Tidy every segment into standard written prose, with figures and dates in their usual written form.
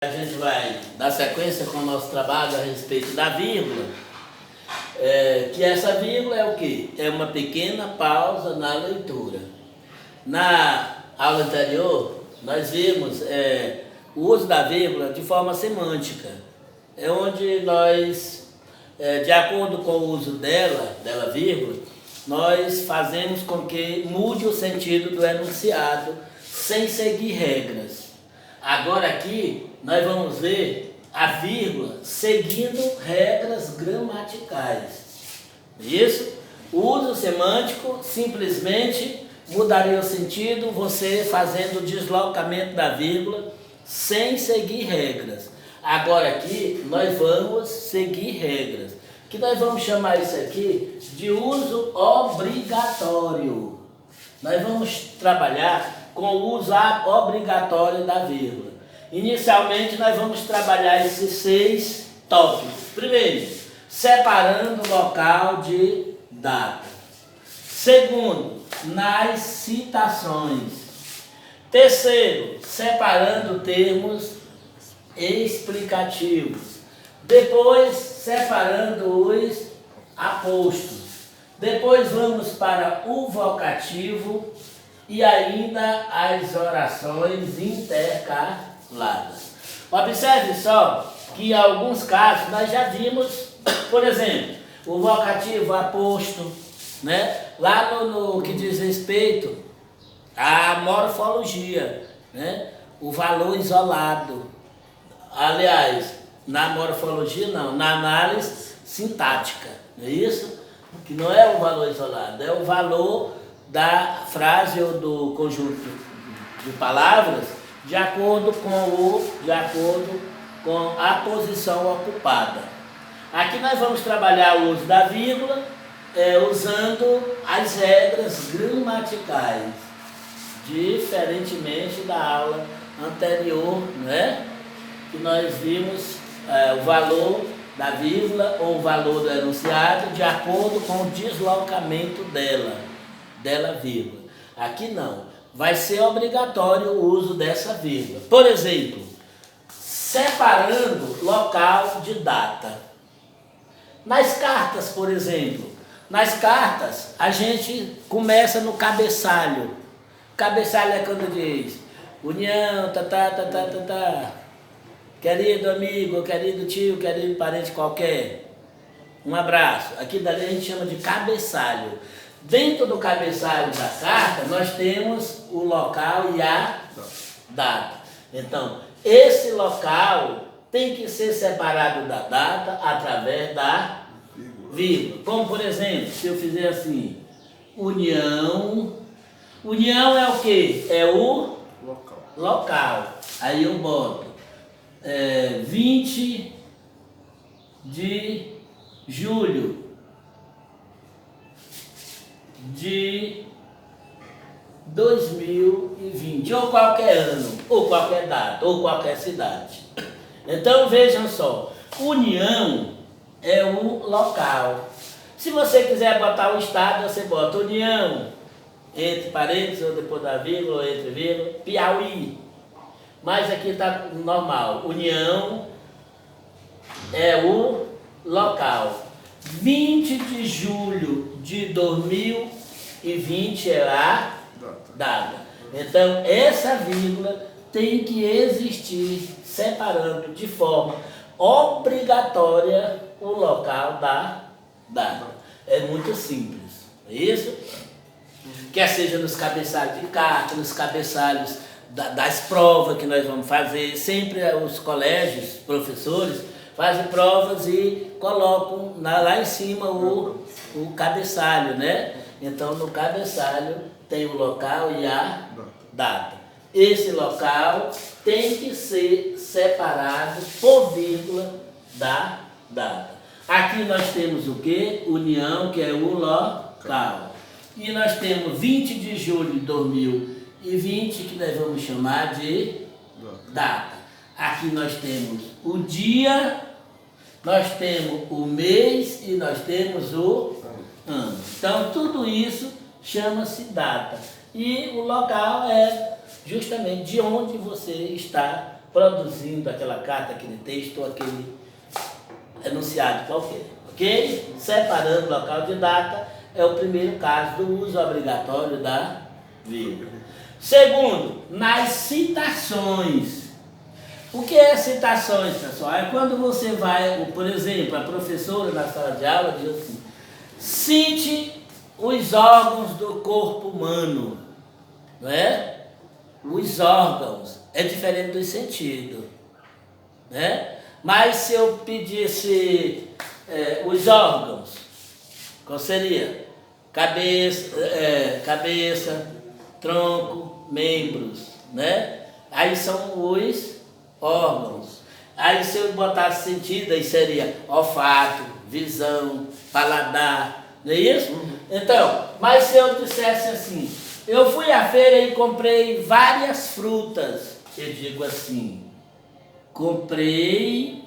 A gente vai dar sequência com o nosso trabalho a respeito da vírgula, que essa vírgula é o quê? É uma pequena pausa na leitura. Na aula anterior, nós vimos o uso da vírgula de forma semântica, é onde nós, de acordo com o uso dela vírgula, nós fazemos com que mude o sentido do enunciado sem seguir regras. Agora aqui nós vamos ver a vírgula seguindo regras gramaticais. Isso? O uso semântico simplesmente mudaria o sentido você fazendo o deslocamento da vírgula sem seguir regras. Agora aqui nós vamos seguir regras, que nós vamos chamar isso aqui de uso obrigatório. Nós vamos trabalhar com o uso obrigatório da vírgula. Inicialmente nós vamos trabalhar esses 6 tópicos. Primeiro, separando local de data. Segundo, nas citações. Terceiro, separando termos explicativos. Depois, separando os apostos. Depois vamos para o vocativo e ainda as orações intercaladas. Observe só que em alguns casos nós já vimos, por exemplo, o vocativo aposto, né? Lá no que diz respeito à morfologia, né? O valor isolado. Aliás, na morfologia não, na análise sintática, não é isso? Que não é o valor isolado, é o valor da frase ou do conjunto de palavras de acordo com a posição ocupada. Aqui nós vamos trabalhar o uso da vírgula usando as regras gramaticais, diferentemente da aula anterior, né? Que nós vimos o valor da vírgula ou o valor do enunciado de acordo com o deslocamento dela vírgula. Aqui não. Vai ser obrigatório o uso dessa vírgula. Por exemplo, separando local de data. Nas cartas, por exemplo, nas cartas a gente começa no cabeçalho. Cabeçalho é quando diz união, querido amigo, querido tio, querido parente qualquer, um abraço. Aqui dali a gente chama de cabeçalho. Dentro do cabeçalho da carta, nós temos o local e a data. Então, esse local tem que ser separado da data através da vírgula. Como, por exemplo, se eu fizer assim, união. União é o quê? É o local. Aí eu boto 20 de julho de 2020, ou qualquer ano, ou qualquer data, ou qualquer cidade. Então vejam só, união é o local. Se você quiser botar o estado, você bota união, entre parênteses, ou depois da vírgula, ou entre vírgula, Piauí. Mas aqui está normal, união é o local. 20 de julho de 2020 é a data. Então, essa vírgula tem que existir separando de forma obrigatória o local da data. É muito simples. É isso? Quer seja nos cabeçalhos de carta, nos cabeçalhos das provas que nós vamos fazer. Sempre os colégios, professores, fazem provas e colocam lá em cima o cabeçalho, né? Então, no cabeçalho tem o local e a data. Esse local tem que ser separado por vírgula da data. Aqui nós temos o quê? União, que é o local. E nós temos 20 de julho de 2020, que nós vamos chamar de data. Aqui nós temos o dia, nós temos o mês e nós temos o ano. Então, tudo isso chama-se data. E o local é justamente de onde você está produzindo aquela carta, aquele texto ou aquele enunciado qualquer, ok? Separando local de data é o primeiro caso do uso obrigatório da vírgula. Segundo, nas citações. O que é citações, pessoal? É quando você vai, por exemplo, a professora na sala de aula diz assim: cite os órgãos do corpo humano, não é? Os órgãos é diferente do sentido, né? Mas se eu pedisse os órgãos, qual seria? Cabeça, tronco, membros, né? Aí são os órgãos. Aí se eu botasse sentido, aí seria olfato, visão, paladar, não é isso? Então, mas se eu dissesse assim, eu fui à feira e comprei várias frutas, eu digo assim, comprei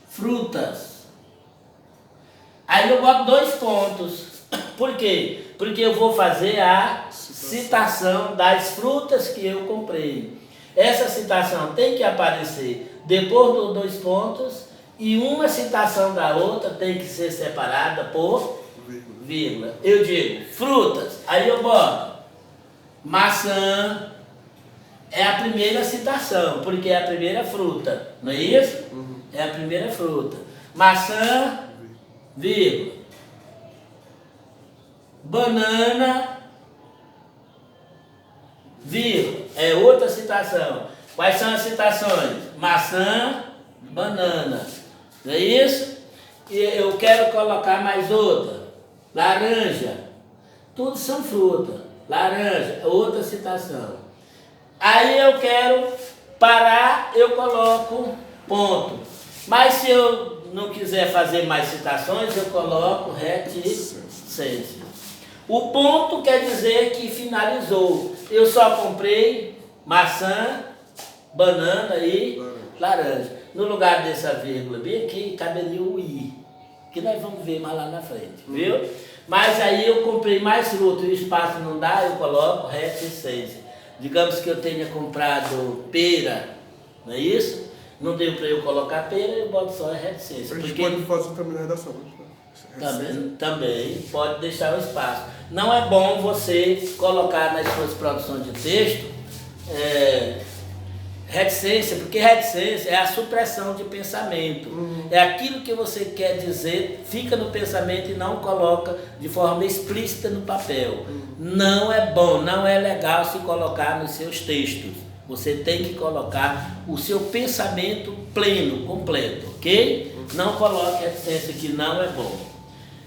frutas. Aí eu boto 2 pontos. Por quê? Porque eu vou fazer a citação das frutas que eu comprei. Essa citação tem que aparecer depois dos 2 pontos e uma citação da outra tem que ser separada por vírgula. Eu digo frutas, aí eu boto maçã, é a primeira citação, porque é a primeira fruta, não é isso? É a primeira fruta. Maçã, vírgula. Banana, vírgula. É outra citação. Quais são as citações? Maçã, banana. Não é isso? E eu quero colocar mais outra. Laranja. Tudo são frutas. Laranja, outra citação. Aí eu quero parar, eu coloco ponto. Mas se eu não quiser fazer mais citações, eu coloco reticência. O ponto quer dizer que finalizou. Eu só comprei maçã, banana e laranja. No lugar dessa vírgula bem aqui, caberia o i, que nós vamos ver mais lá na frente, viu? Mas aí eu comprei mais fruta e o espaço não dá, eu coloco reticência. Digamos que eu tenha comprado pera, não é isso? Não deu para eu colocar pera, eu boto só a reticência. A gente pode fazer também na redação. Também pode deixar o espaço. Não é bom você colocar nas suas produções de texto reticência, porque reticência é a supressão de pensamento. É aquilo que você quer dizer, fica no pensamento e não coloca de forma explícita no papel. Não é bom, não é legal se colocar nos seus textos. Você tem que colocar o seu pensamento pleno, completo, ok? Não coloque reticência, que não é bom.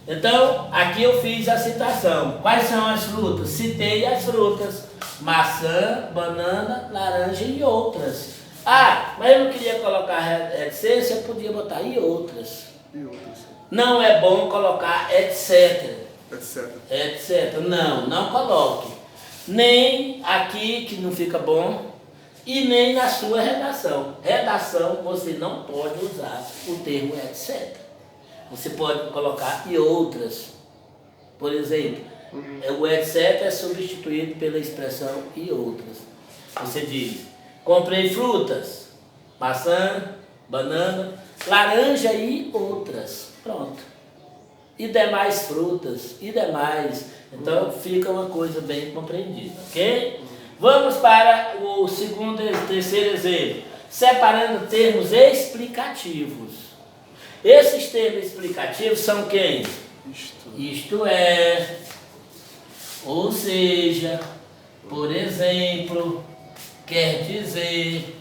Então, aqui eu fiz a citação. Quais são as frutas? Citei as frutas: maçã, banana, laranja e outras. Ah, mas eu não queria colocar reticência, eu podia botar e outras. Não é bom colocar etc. Etc. Não coloque. Nem aqui, que não fica bom, e nem na sua redação. Redação, você não pode usar o termo etc. Você pode colocar e outras. Por exemplo, o etc é substituído pela expressão e outras. Você diz, comprei frutas, maçã, banana, laranja e outras. Pronto. E demais frutas, e demais. Então fica uma coisa bem compreendida, ok? Vamos para o segundo e terceiro exemplo. Separando termos explicativos. Esses termos explicativos são quem? Isto é, ou seja, por exemplo, quer dizer,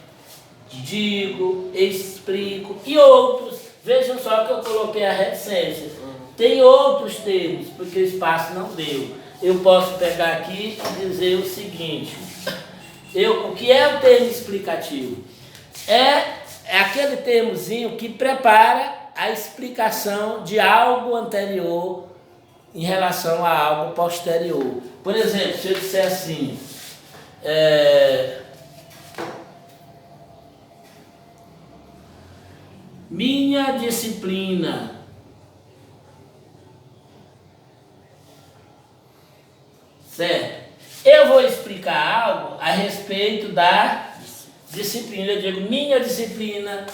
digo, explico e outros. Vejam só que eu coloquei a reticência. Tem outros termos, porque o espaço não deu. Eu posso pegar aqui e dizer o seguinte. O que é o termo explicativo? É aquele termozinho que prepara a explicação de algo anterior em relação a algo posterior. Por exemplo, se eu disser assim, minha disciplina certo? a respeito da disciplina. Eu digo, minha disciplina.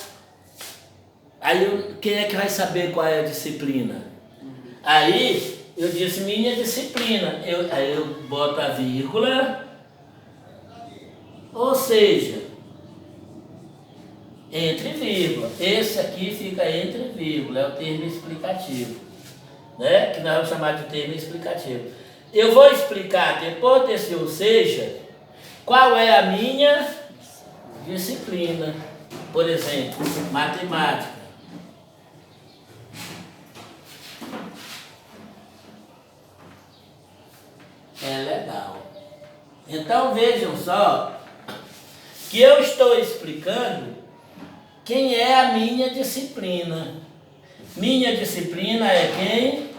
Aí quem é que vai saber qual é a disciplina? Aí eu disse, minha disciplina. Aí eu boto a vírgula, ou seja, entre vírgula. Esse aqui fica entre vírgula, é o termo explicativo, né? Que nós vamos chamar de termo explicativo. Eu vou explicar, depois desse ou seja, qual é a minha disciplina. Por exemplo, matemática. É legal. Então vejam só que eu estou explicando quem é a minha disciplina. Minha disciplina é quem?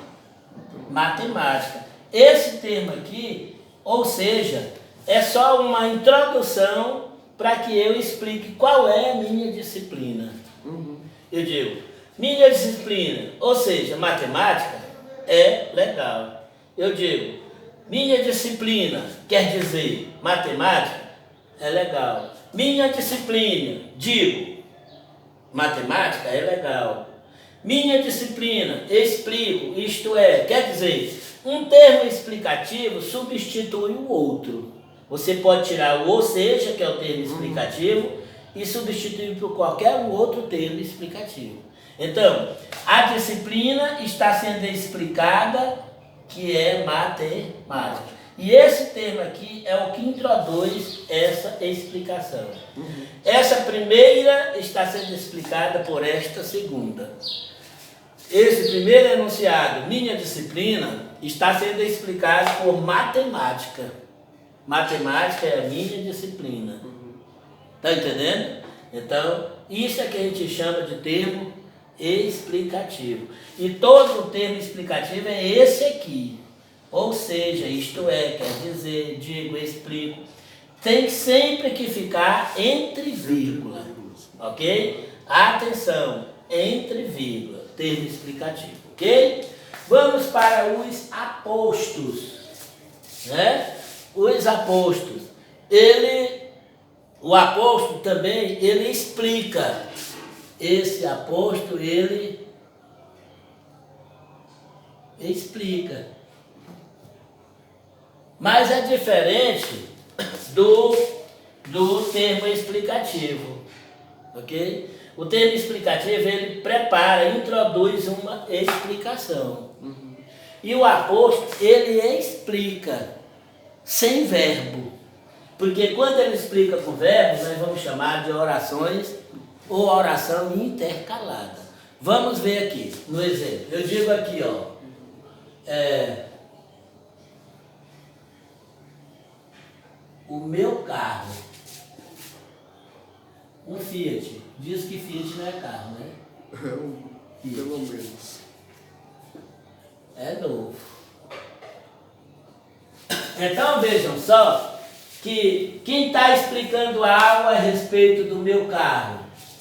Matemática. Esse termo aqui, ou seja, é só uma introdução para que eu explique qual é a minha disciplina. Eu digo, minha disciplina, ou seja, matemática, é legal. Eu digo, minha disciplina quer dizer matemática, é legal. Minha disciplina, digo, matemática é legal. Minha disciplina, explico, isto é, quer dizer, um termo explicativo substitui o outro. Você pode tirar o ou seja, que é o termo explicativo, e substituir por qualquer outro termo explicativo. Então, a disciplina está sendo explicada, que é matemática. E esse termo aqui é o que introduz essa explicação. Essa primeira está sendo explicada por esta segunda. Esse primeiro enunciado, minha disciplina, está sendo explicado por matemática. Matemática é a minha disciplina. Está entendendo? Então, isso é que a gente chama de termo explicativo. E todo o termo explicativo é esse aqui. Ou seja, isto é, quer dizer, digo, explico. Tem sempre que ficar entre vírgula. Ok? Atenção, entre vírgula. Termo explicativo. Ok? Vamos para os apostos. Né? Os apostos. O aposto também, ele explica. Esse aposto, ele explica. Mas é diferente do termo explicativo. Ok? O termo explicativo, ele prepara, introduz uma explicação. E o aposto, ele explica sem verbo. Porque quando ele explica com verbo, nós vamos chamar de orações ou oração intercalada. Vamos ver aqui, no exemplo. Eu digo aqui, ó. O meu carro. Um Fiat. Diz que Fiat não é carro, né? Pelo menos. É novo. Então vejam só que quem está explicando algo a respeito do meu carro,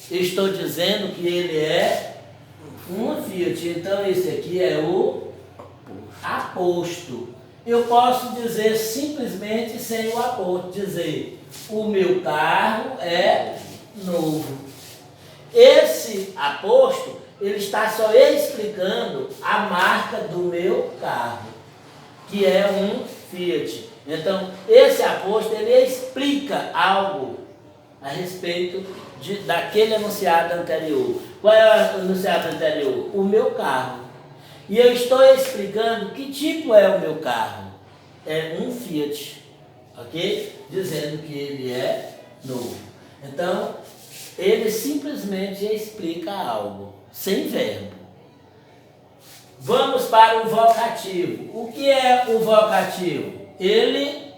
eu estou dizendo que ele é um Fiat. Então esse aqui é o aposto. Eu posso dizer simplesmente sem o aposto, dizer o meu carro é novo. Esse aposto, ele está só explicando a marca do meu carro, que é um Fiat. Então, esse aposto, ele explica algo a respeito daquele enunciado anterior. Qual é o enunciado anterior? O meu carro. E eu estou explicando que tipo é o meu carro. É um Fiat, ok? Dizendo que ele é novo. Então, ele simplesmente explica algo, sem verbo. Vamos para o vocativo. O que é o vocativo? Ele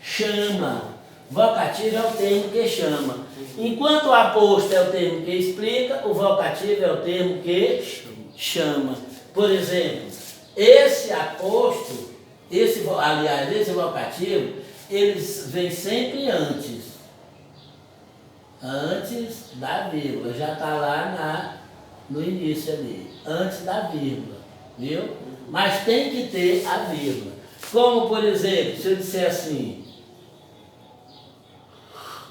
chama. Vocativo é o termo que chama. Enquanto o aposto é o termo que explica, o vocativo é o termo que chama. Por exemplo, esse aposto, esse vocativo, eles vêm sempre antes. Antes da vírgula. Já está lá no início ali. Antes da vírgula. Viu? Mas tem que ter a vírgula. Como, por exemplo, se eu disser assim,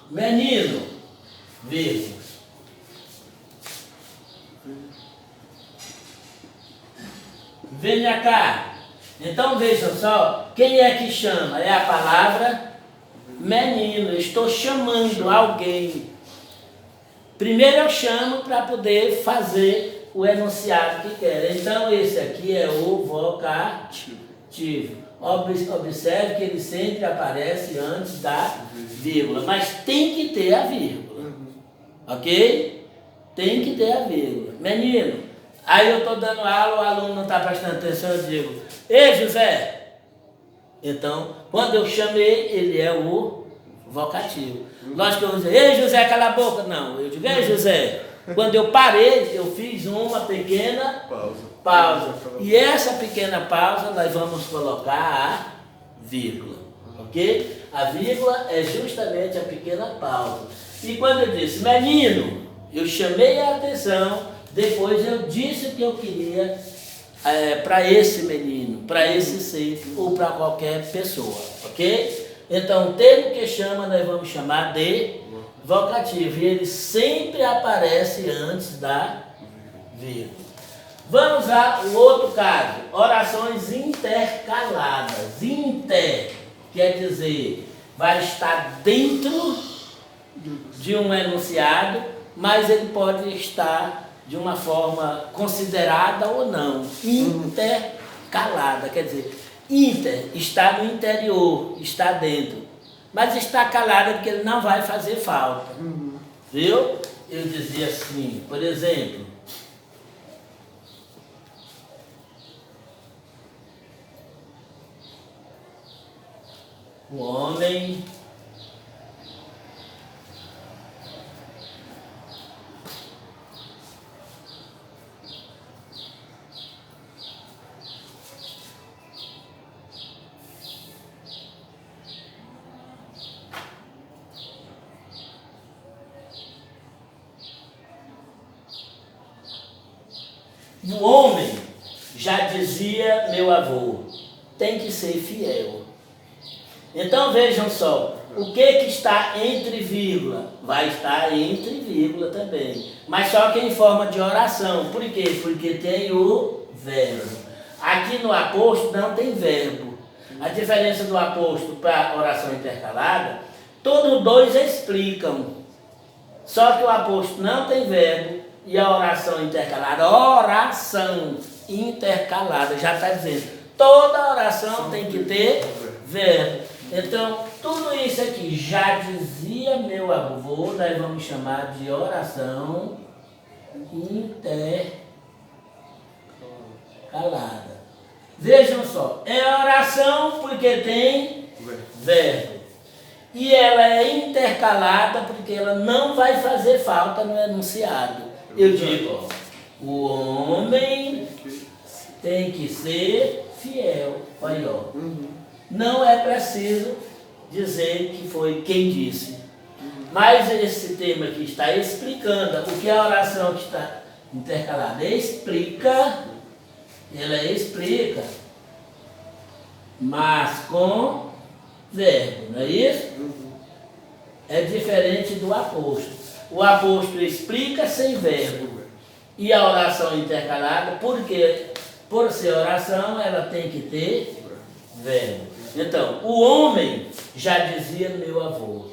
menino, vírgula. Venha cá. Então vejam só, quem é que chama? É a palavra menino. Eu estou chamando alguém. Primeiro eu chamo para poder fazer o enunciado que quer. Então esse aqui é o vocativo. Observe que ele sempre aparece antes da vírgula, mas tem que ter a vírgula. Ok? Tem que ter a vírgula. Menino, aí eu estou dando aula, o aluno não está prestando atenção, eu digo, ei José! Então, quando eu chamei, ele é o vocativo. Lógico que eu vou dizer, ei José, cala a boca. Não, eu digo, ei José. Quando eu parei, eu fiz uma pequena pausa. E essa pequena pausa nós vamos colocar a vírgula. Ok? A vírgula é justamente a pequena pausa. E quando eu disse, menino, eu chamei a atenção, depois eu disse o que eu queria para esse menino, para esse ser ou para qualquer pessoa. Ok? Então, o termo que chama, nós vamos chamar de vocativo. E ele sempre aparece antes da vírgula. Vamos ao outro caso. Orações intercaladas. Inter quer dizer, vai estar dentro de um enunciado, mas ele pode estar de uma forma considerada ou não. Intercalada, quer dizer, inter está no interior, está dentro, mas está calada porque ele não vai fazer falta. Viu? Eu dizia assim, por exemplo, o homem já dizia meu avô, tem que ser fiel. Então vejam só, o que está entre vírgula? Vai estar entre vírgula também, mas só que em forma de oração. Por quê? Porque tem o verbo. Aqui no apóstolo não tem verbo. A diferença do apóstolo para oração intercalada, todos dois explicam. Só que o apóstolo não tem verbo e a oração intercalada, oração intercalada, já está dizendo, toda oração tem que ter verbo. Então, tudo isso aqui, já dizia meu avô, nós vamos chamar de oração intercalada. Vejam só, é oração porque tem verbo. E ela é intercalada porque ela não vai fazer falta no enunciado. Eu digo, ó, o homem tem que ser fiel. Olha, ó. Não é preciso dizer que foi quem disse. Mas esse tema aqui está explicando o que a oração que está intercalada explica. Ela explica, mas com verbo, não é isso? É diferente do apóstolo. O apóstolo explica sem verbo. E a oração intercalada, porque por ser oração, ela tem que ter verbo. Então, o homem, já dizia meu avô,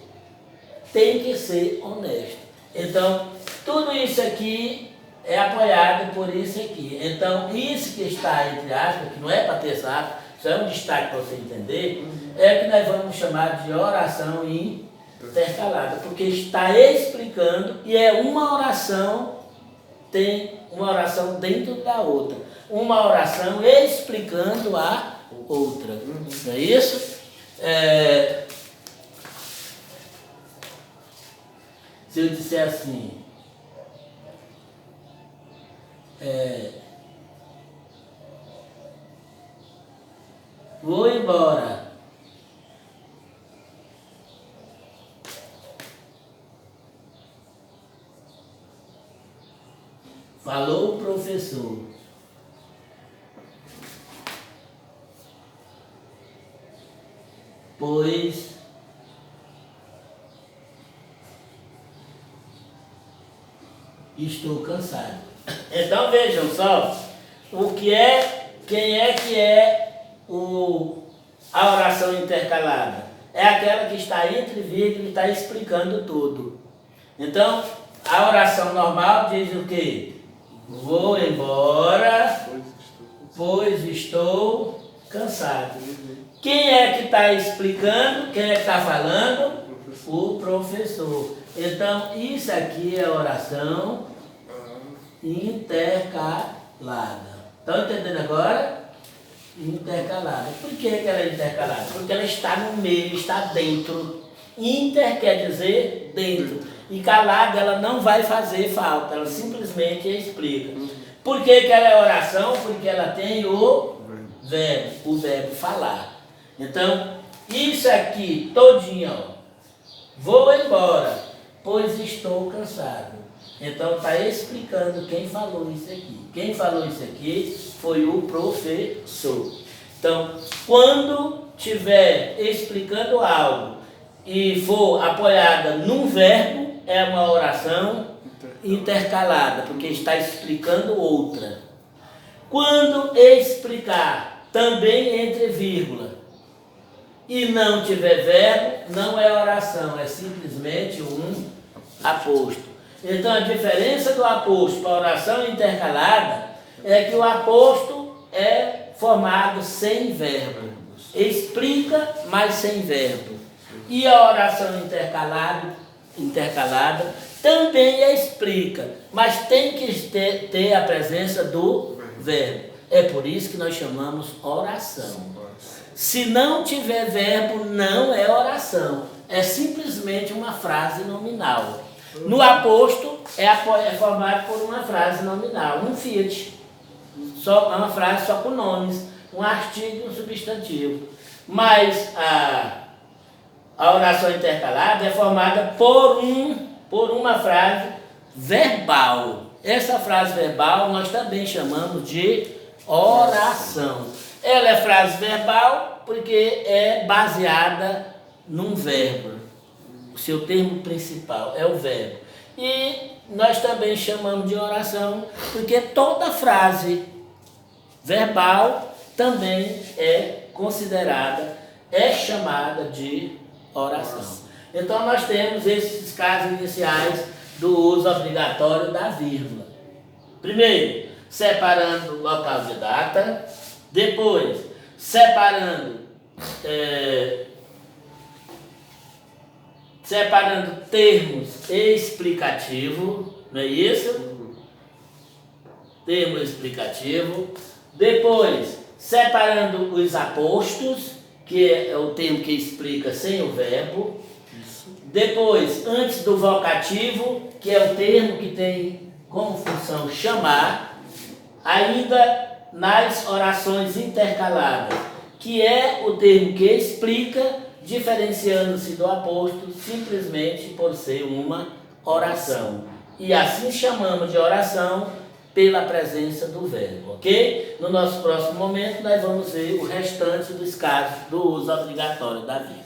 tem que ser honesto. Então, tudo isso aqui é apoiado por isso aqui. Então, isso que está entre aspas, que não é para ter saco, só é um destaque para você entender, é que nós vamos chamar de oração intercalada, porque está explicando e é uma oração, tem uma oração dentro da outra. Uma oração explicando a outra. Não é isso? Se eu disser assim, vou embora. Falou o professor. Pois estou cansado. Então vejam só, quem é que é a oração intercalada? É aquela que está entre vírgula e está explicando tudo. Então, a oração normal diz o quê? Vou embora, pois estou cansado. Quem é que está explicando? Quem é que está falando? O professor. Então, isso aqui é oração intercalada. Estão entendendo agora? Intercalada. Por que ela é intercalada? Porque ela está no meio, está dentro. Inter quer dizer dentro. E calada ela não vai fazer falta, ela simplesmente explica. Por que ela é oração? Porque ela tem o verbo falar. Então, isso aqui todinho, ó, vou embora, pois estou cansado. Então está explicando quem falou isso aqui. Quem falou isso aqui foi o professor. Então, quando estiver explicando algo e for apoiada num verbo, é uma oração intercalada, porque está explicando outra. Quando explicar também entre vírgula e não tiver verbo, não é oração, é simplesmente um aposto. Então a diferença do aposto para a oração intercalada é que o aposto é formado sem verbo. Explica, mas sem verbo. E a oração intercalada também explica, mas tem que ter a presença do verbo. É por isso que nós chamamos oração. Se não tiver verbo, não é oração. É simplesmente uma frase nominal. No aposto, é formado por uma frase nominal, um fiat. Uma frase só com nomes, um artigo e um substantivo. Mas a oração intercalada é formada por uma frase verbal. Essa frase verbal nós também chamamos de oração. Ela é frase verbal porque é baseada num verbo. O seu termo principal é o verbo. E nós também chamamos de oração porque toda frase verbal também é considerada, é chamada de oração. Então nós temos esses casos iniciais do uso obrigatório da vírgula. Primeiro, separando local de data. Depois, separando termos explicativos, não é isso? Termo explicativo. Depois, separando os apostos, que é o termo que explica sem o verbo. Depois, antes do vocativo, que é o termo que tem como função chamar. Ainda nas orações intercaladas, que é o termo que explica, diferenciando-se do aposto simplesmente por ser uma oração. E assim chamamos de oração pela presença do verbo, ok? No nosso próximo momento nós vamos ver o restante dos casos do uso obrigatório da vírgula.